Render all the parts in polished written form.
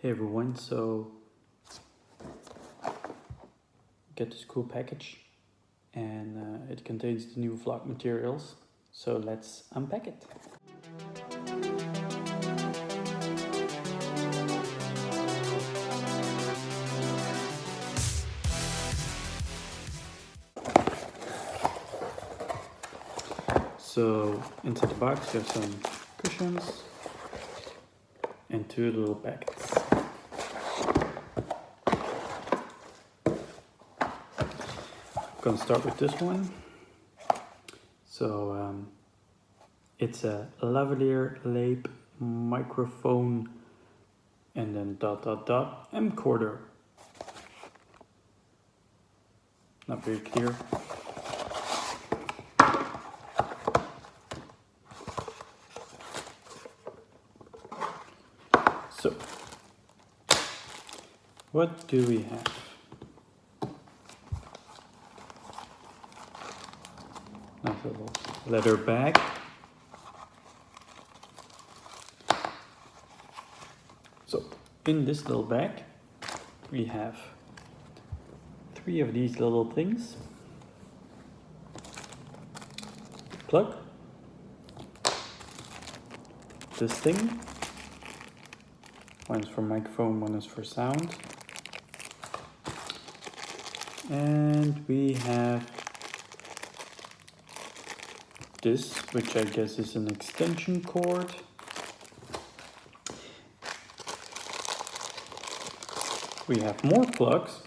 Hey everyone, so get this cool package and it contains the new vlog materials, so let's unpack it. So into the box there's some cushions and two little packets. I'm gonna start with this one. So it's a lavalier Lape microphone and then ... camcorder. Not very clear. So what do we have? Nice little leather bag. So in this little bag we have 3 of these little things. Plug. This thing. One is for microphone, one is for sound. And we have this, which I guess is an extension cord. We have more plugs,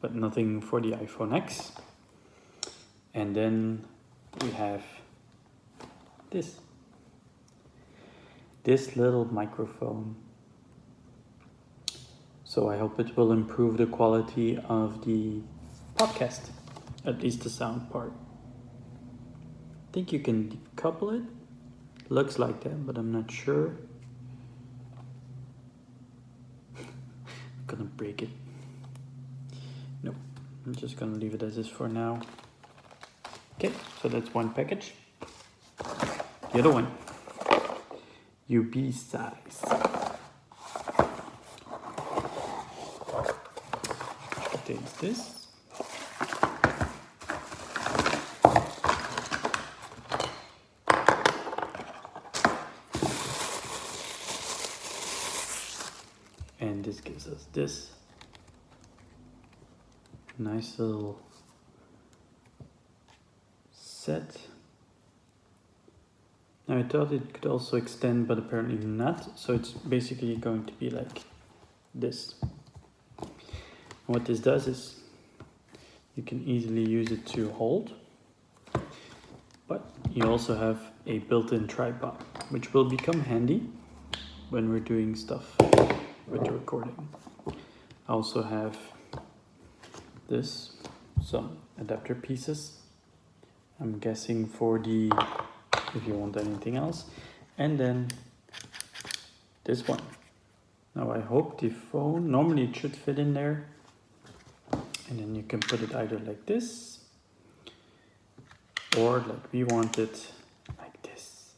but nothing for the iPhone X. And then we have this little microphone. So I hope it will improve the quality of the podcast, at least the sound part. I think you can decouple it. Looks like that, but I'm not sure. I'm gonna break it. Nope, I'm just gonna leave it as is for now. Okay, so that's one package. The other one, UB size. Contains this. And this gives us this nice little set. Now I thought it could also extend, but apparently not. So it's basically going to be like this. And what this does is you can easily use it to hold, but you also have a built-in tripod, which will become handy when we're doing stuff with the recording. I also have this, some adapter pieces. I'm guessing for the, if you want anything else. And then this one. Now I hope the phone, normally it should fit in there. And then you can put it either like this, or like we want it, like this.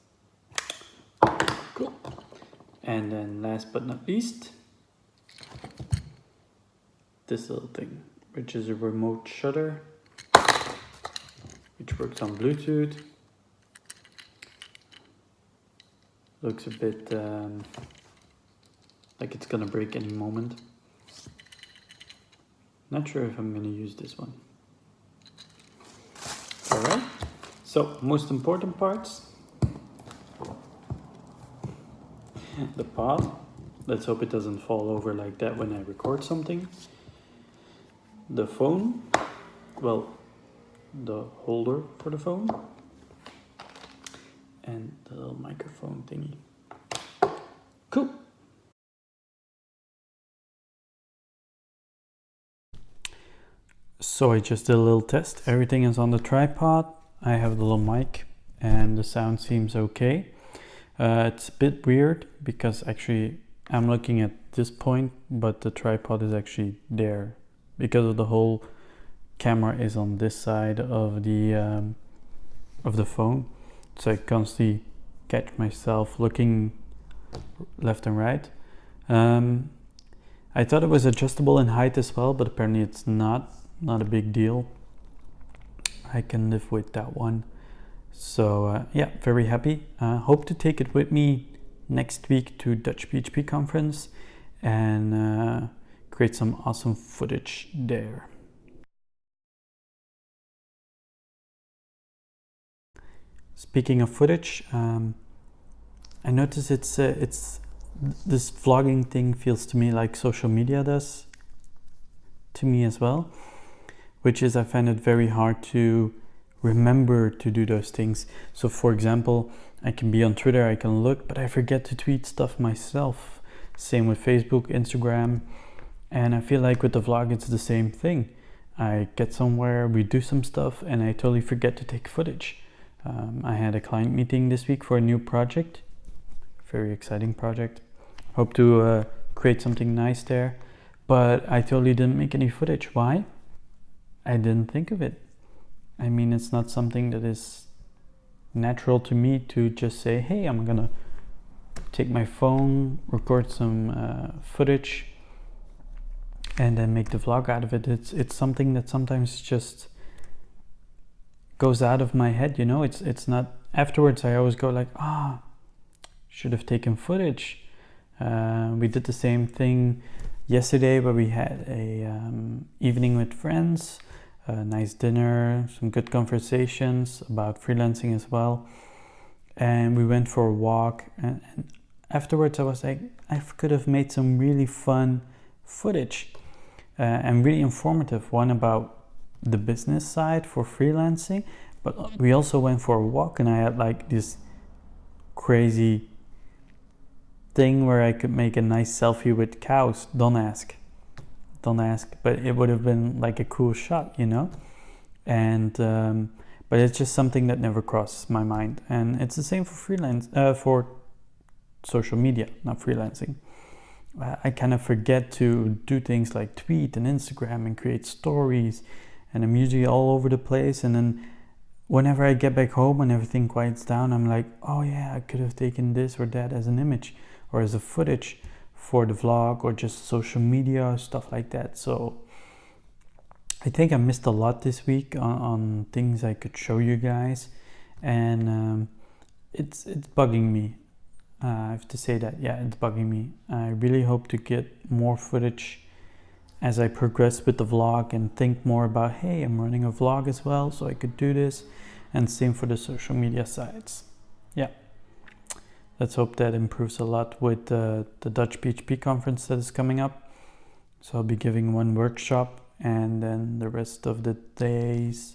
Cool. And then last but not least, this little thing, which is a remote shutter, which works on Bluetooth. Looks a bit like it's gonna break any moment. Not sure if I'm gonna use this one. Alright, so most important parts. The pod. Let's hope it doesn't fall over like that when I record something. The phone, well, the holder for the phone, and the little microphone thingy. Cool. So I just did a little test. Everything is on the tripod. I have the little mic and the sound seems okay. It's a bit weird because actually I'm looking at this point, but the tripod is actually there because of the whole camera is on this side of the phone. So I constantly catch myself looking left and right. I thought it was adjustable in height as well, but apparently it's not a big deal. I can live with that one. So yeah, very happy. Hope to take it with me next week to Dutch PHP conference and create some awesome footage there. Speaking of footage, I notice it's this vlogging thing feels to me like social media does to me as well, which is I find it very hard to remember to do those things. So for example, I can be on Twitter, I can look, but I forget to tweet stuff myself. Same with Facebook, Instagram, and I feel like with the vlog it's the same thing. I get somewhere, we do some stuff, and I totally forget to take footage. I had a client meeting this week for a new project, very exciting project. Hope to create something nice there, but I totally didn't make any footage. Why? I didn't think of it. I mean, it's not something that is natural to me to just say, hey, I'm gonna take my phone, record some footage, and then make the vlog out of it. It's something that sometimes just goes out of my head, you know. It's not, afterwards I always go like, should have taken footage. We did the same thing yesterday where we had a evening with friends, a nice dinner, some good conversations about freelancing as well, and we went for a walk, and afterwards I was like, I could have made some really fun footage and really informative, one about the business side for freelancing, but we also went for a walk and I had like this crazy thing where I could make a nice selfie with cows. Don't ask, but it would have been like a cool shot, you know. And but it's just something that never crosses my mind, and it's the same for freelance, for social media, not freelancing. I kind of forget to do things like tweet and Instagram and create stories, and I'm usually all over the place, and then whenever I get back home and everything quiets down, I'm like, oh yeah, I could have taken this or that as an image or as a footage for the vlog or just social media, stuff like that. So I think I missed a lot this week on things I could show you guys, and it's bugging me. I have to say that, yeah, it's bugging me. I really hope to get more footage as I progress with the vlog and think more about, hey, I'm running a vlog as well, so I could do this, and same for the social media sites. Yeah, let's hope that improves a lot with the Dutch PHP conference that is coming up. So I'll be giving one workshop, and then the rest of the days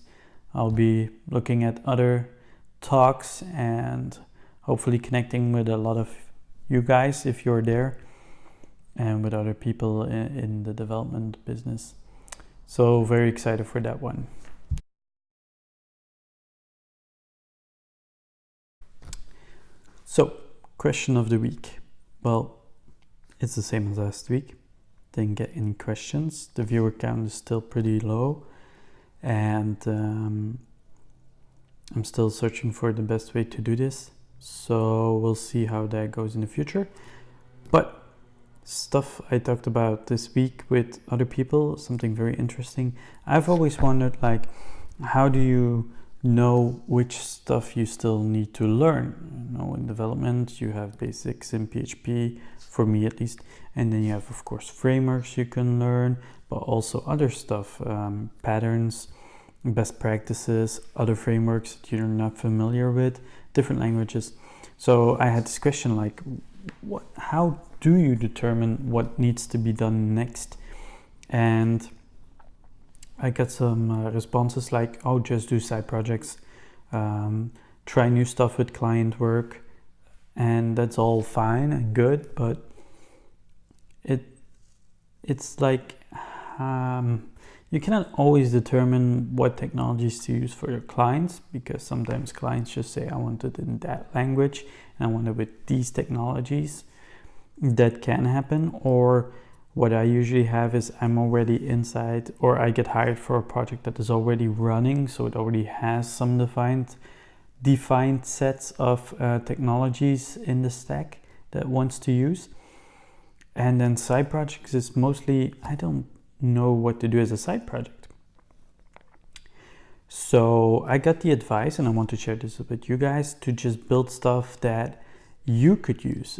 I'll be looking at other talks and hopefully connecting with a lot of you guys if you're there, and with other people in the development business. So very excited for that one. So, question of the week. Well, it's the same as last week. Didn't get any questions. The viewer count is still pretty low, and I'm still searching for the best way to do this. So we'll see how that goes in the future. But stuff I talked about this week with other people, something very interesting. I've always wondered, like, how do you know which stuff you still need to learn? You know, in development, you have basics in PHP, for me at least, and then you have, of course, frameworks you can learn, but also other stuff, patterns, best practices, other frameworks that you're not familiar with, different languages. So I had this question like, how do you determine what needs to be done next? And I got some responses like, oh, just do side projects, try new stuff with client work, and that's all fine and good, but it's like you cannot always determine what technologies to use for your clients, because sometimes clients just say, I want it in that language and I want it with these technologies. That can happen. Or what I usually have is I'm already inside, or I get hired for a project that is already running, so it already has some defined sets of technologies in the stack that it wants to use. And then side projects is mostly, I don't know what to do as a side project. So I got the advice, and I want to share this with you guys, to just build stuff that you could use,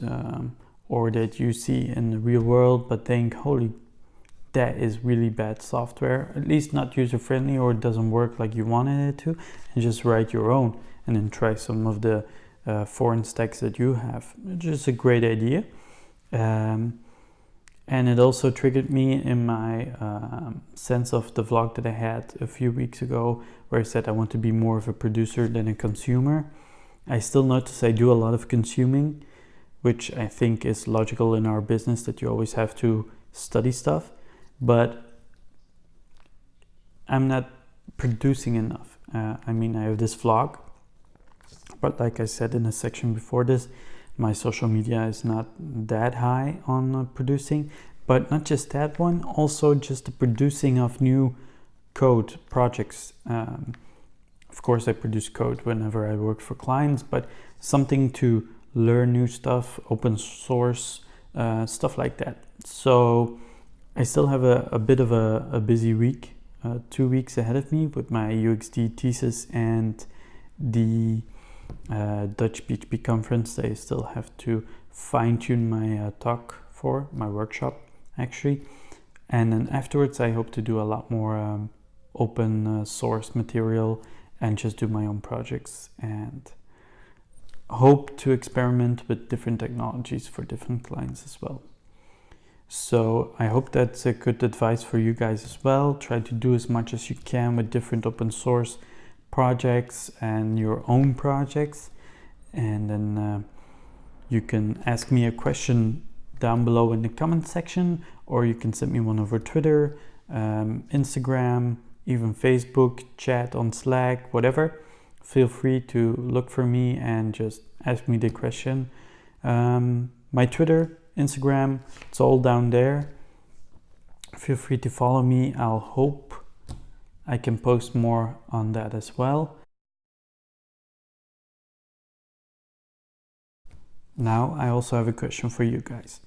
or that you see in the real world but think, holy, that is really bad software, at least not user-friendly, or it doesn't work like you wanted it to, and just write your own and then try some of the foreign stacks that you have. It's just a great idea. And it also triggered me in my sense of the vlog that I had a few weeks ago, where I said I want to be more of a producer than a consumer. I still notice I do a lot of consuming, which I think is logical in our business, that you always have to study stuff, but I'm not producing enough. I mean, I have this vlog, but like I said in a section before this, my social media is not that high on producing, but not just that one, also just the producing of new code projects. Of course, I produce code whenever I work for clients, but something to learn new stuff, open source, stuff like that. So I still have a bit of a busy week, 2 weeks ahead of me with my UXD thesis and the Dutch PHP conference. I still have to fine-tune my talk for my workshop, actually. And then afterwards I hope to do a lot more open source material and just do my own projects, and hope to experiment with different technologies for different clients as well. So I hope that's a good advice for you guys as well. Try to do as much as you can with different open source projects and your own projects, and then you can ask me a question down below in the comment section, or you can send me one over Twitter, Instagram, even Facebook, chat on Slack, whatever. Feel free to look for me and just ask me the question. My Twitter, Instagram, it's all down there. Feel free to follow me. I'll hope I can post more on that as well. Now, I also have a question for you guys.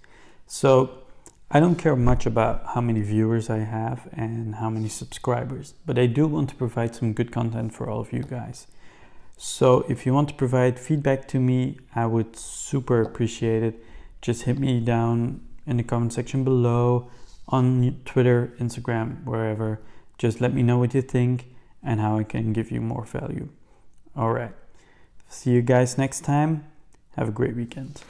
So, I don't care much about how many viewers I have and how many subscribers, but I do want to provide some good content for all of you guys. So if you want to provide feedback to me, I would super appreciate it. Just hit me down in the comment section below, on Twitter, Instagram, wherever. Just let me know what you think and how I can give you more value. All right. See you guys next time. Have a great weekend.